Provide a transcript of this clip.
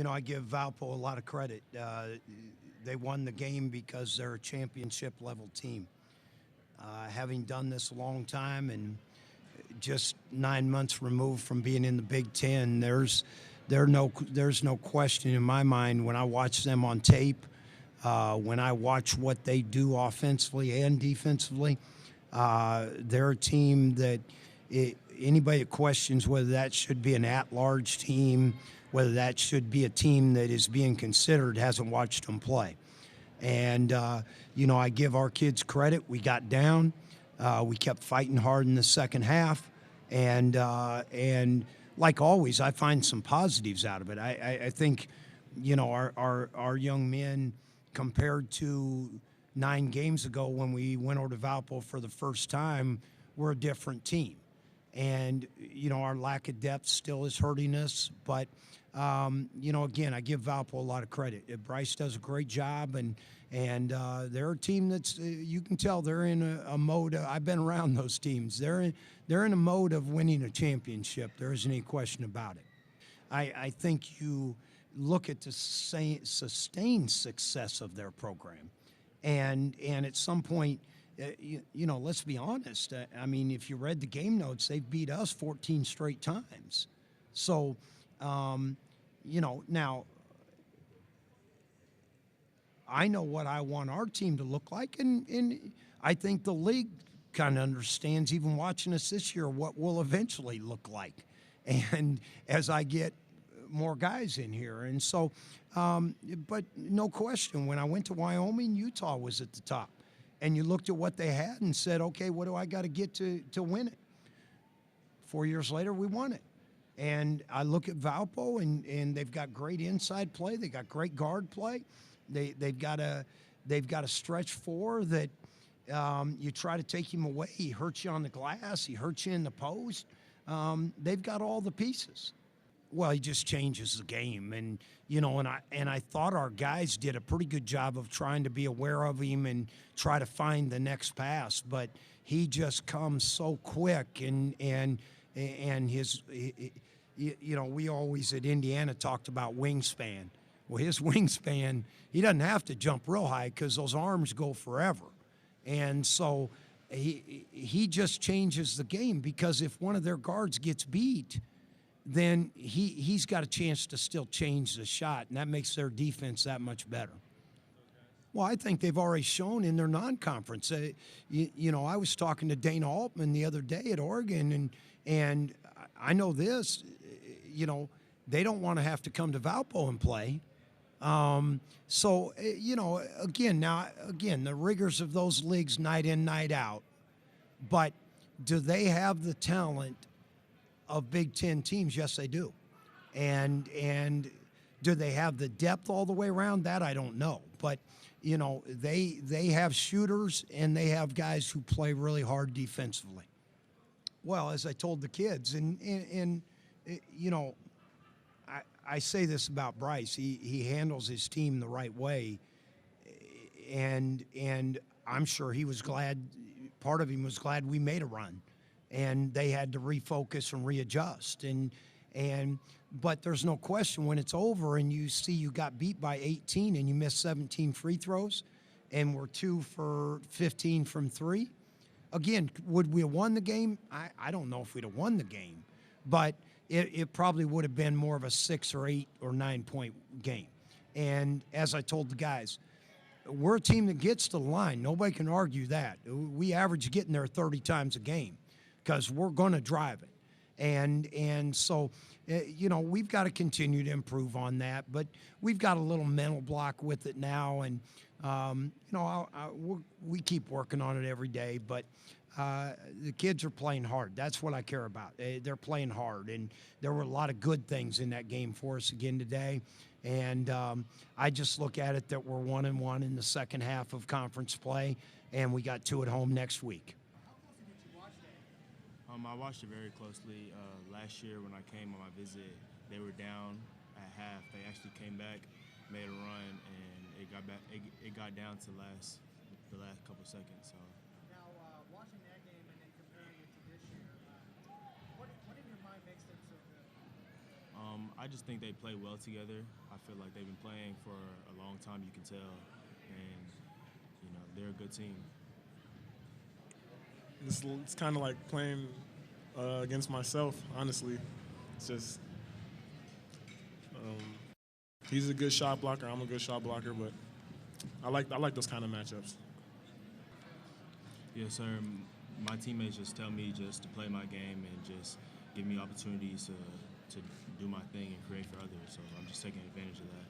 I give Valpo a lot of credit. They won the game because they're a championship-level team. Having done this a long time and just 9 months removed from being in the Big Ten, there's no question in my mind when I watch them on tape, when I watch what they do offensively and defensively. They're a team that anybody that questions whether that should be an at-large team, whether that should be a team that is being considered, hasn't watched them play. And, I give our kids credit. We got down. We kept fighting hard in the second half. And like always, I find some positives out of it. I think, our young men, compared to 9 games ago when we went over to Valpo for the first time, we're a different team. And, our lack of depth still is hurting us. But, again, I give Valpo a lot of credit. Bryce does a great job, and they're a team that's, you can tell they're in a mode. I've been around those teams. They're in a mode of winning a championship. There isn't any question about it. I think you look at the sustained success of their program, and at some point, let's be honest. I mean, if you read the game notes, they've beat us 14 straight times. So, now I know what I want our team to look like, and I think the league kind of understands, even watching us this year, what we'll eventually look like. And as I get more guys in here. And so, but no question, when I went to Wyoming, Utah was at the top. And you looked at what they had and said, okay, what do I got to get to win it? 4 years later, we won it. And I look at Valpo, and they've got great inside play. They got great guard play. They've got a stretch four that you try to take him away. He hurts you on the glass. He hurts you in the post. They've got all the pieces. Well, he just changes the game, and I thought our guys did a pretty good job of trying to be aware of him and try to find the next pass. But he just comes so quick, and his, we always at Indiana talked about wingspan. Well, his wingspan, he doesn't have to jump real high because those arms go forever, and so he just changes the game, because if one of their guards gets beat, then he's got a chance to still change the shot, and that makes their defense that much better. Well, I think they've already shown in their non-conference. I was talking to Dana Altman the other day at Oregon, and I know this, they don't want to have to come to Valpo and play. So, again, the rigors of those leagues night in, night out. But do they have the talent of Big Ten teams? Yes, they do. And do they have the depth all the way around? That I don't know. But, they have shooters, and they have guys who play really hard defensively. Well, as I told the kids, and I say this about Bryce. He handles his team the right way, and I'm sure he was glad. Part of him was glad we made a run, and they had to refocus and readjust. But there's no question, when it's over and you see you got beat by 18 and you missed 17 free throws, and we're 2 for 15 from 3. Again, would we have won the game? I don't know if we'd have won the game, but it probably would have been more of a 6 or 8 or 9 point game. And as I told the guys, we're a team that gets to the line. Nobody can argue that. We average getting there 30 times a game because we're going to drive it. And so, we've got to continue to improve on that. But we've got a little mental block with it now. And, we keep working on it every day. But the kids are playing hard. That's what I care about. They're playing hard. And there were a lot of good things in that game for us again today. And I just look at it that we're 1-1 in the second half of conference play, and we got 2 at home next week. I watched it very closely. Last year when I came on my visit, they were down at half. They actually came back, made a run, and it got back. It got down to the last couple seconds. So. Now, watching that game and then comparing it to this year, what in your mind makes them so good? I just think they play well together. I feel like they've been playing for a long time, you can tell, and they're a good team. It's kind of like playing against myself, honestly. It's just he's a good shot blocker. I'm a good shot blocker, but I like those kind of matchups. Yes, sir. My teammates just tell me just to play my game and just give me opportunities to do my thing and create for others. So I'm just taking advantage of that.